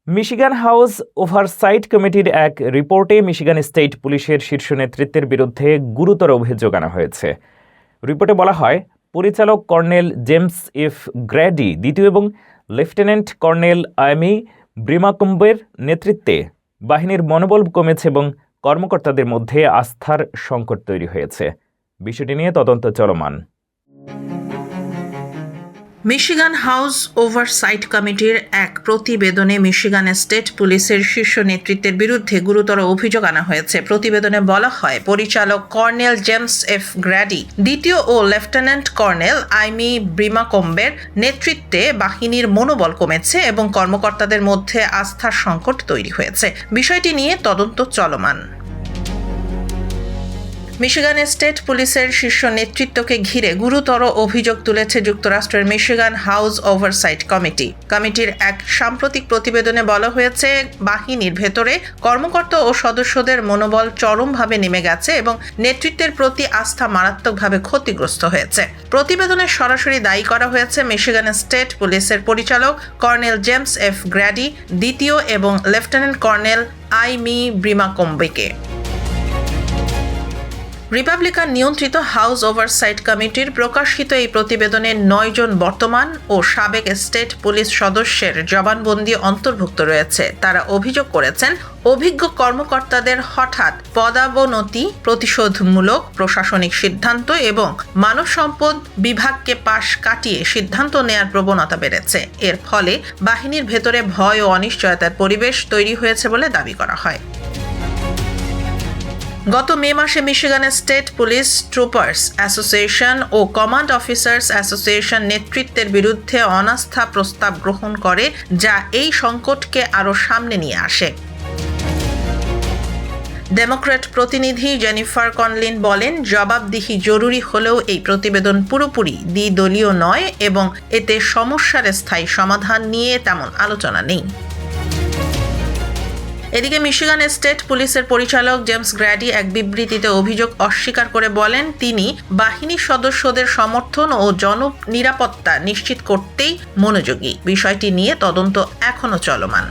Michigan house oversight কমিটির এক রিপোর্টে মিশিগান স্টেট পুলিশের শীর্ষ নেতৃত্বের বিরুদ্ধে গুরুতর অভিযোগ আনা হয়েছে। রিপোর্টে বলা হয়, পরিচালক কর্নেল জেমস এফ গ্র্যাডি দ্বিতীয় এবং লেফটেন্যান্ট কর্নেল অ্যামি ব্রিমাকম্বের নেতৃত্বে বাহিনীর মনোবল কমেছে এবং কর্মকর্তাদের মধ্যে আস্থার সংকট তৈরি হয়েছে। বিষয়টি নিয়ে তদন্ত চলমান। মিশিগান হাউস ওভারসাইট কমিটির এক প্রতিবেদনে মিশিগান স্টেট পুলিশের শীর্ষ নেতৃত্বের বিরুদ্ধে গুরুতর অভিযোগ আনা হয়েছে। প্রতিবেদনে বলা হয়, পরিচালক কর্নেল জেমস এফ গ্র্যাডি দ্বিতীয় ও লেফটেন্যান্ট কর্নেল অ্যামি ব্রিমাকম্বের নেতৃত্বে বাহিনীর মনোবল কমেছে এবং কর্মকর্তাদের মধ্যে আস্থার সংকট তৈরি হয়েছে। বিষয়টি নিয়ে তদন্ত চলমান। মিশিগান স্টেট পুলিশের শীর্ষ নেতৃত্বকে ঘিরে গুরুতর অভিযোগ তুলেছে যুক্তরাষ্ট্রের মিশিগান হাউস ওভারসাইট কমিটি। কমিটির এক সাম্প্রতিক প্রতিবেদনে বলা হয়েছে, বাহিনীর ভেতরে কর্মকর্তা ও সদস্যদের মনোবল চরমভাবে নেমে গেছে এবং নেতৃত্বের প্রতি আস্থা মারাত্মকভাবে ক্ষতিগ্রস্ত হয়েছে। প্রতিবেদনে সরাসরি দায়ী করা হয়েছে মিশিগান স্টেট পুলিশের পরিচালক কর্নেল জেমস এফ গ্র্যাডি দ্বিতীয় এবং লেফটেন্যান্ট কর্নেল অ্যামি ব্রিমাকম্বেকে। রিপাবলিকান নিয়ন্ত্রিত হাউস ওভারসাইট কমিটির প্রকাশিত এই প্রতিবেদনে 9 জন বর্তমান ও সাবেক স্টেট পুলিশ সদস্যের জবানবন্দি অন্তর্ভুক্ত রয়েছে। তারা অভিযোগ করেছেন, অভিজ্ঞ কর্মকর্তাদের হঠাৎ পদাবনতি, প্রতিশোধমূলক প্রশাসনিক সিদ্ধান্ত এবং মানব সম্পদ বিভাগকে পাশ কাটিয়ে সিদ্ধান্ত নেয়ার প্রবণতা বেড়েছে। এর ফলে বাহিনীর ভেতরে ভয় ও অনিশ্চয়তার পরিবেশ তৈরি হয়েছে বলে দাবি করা হয়। গত মে মাসে Michigan state police troopers association ও কমান্ড অফিসার্স অ্যাসোসিয়েশন নেতৃত্বের বিরুদ্ধে অনাস্থা প্রস্তাব গ্রহণ করে, যা এই সংকটকে আরও সামনে নিয়ে আসে। ডেমোক্র্যাট প্রতিনিধি জেনিফার কনলিন বলেন, জবাবদিহি জরুরি হলেও এই প্রতিবেদন পুরোপুরি দ্বিদলীয় নয় এবং এতে সমস্যার স্থায়ী সমাধান নিয়ে তেমন আলোচনা নেই। এদিকে মিশিগান স্টেট পুলিশের পরিচালক জেমস গ্র্যাডি এক বিবৃতিতে অভিযোগ অস্বীকার করে বলেন, তিনি বাহিনীর সদস্যদের সমর্থন ও জননিরাপত্তা নিশ্চিত করতেই মনোযোগী। বিষয়টি নিয়ে তদন্ত এখনো চলমান।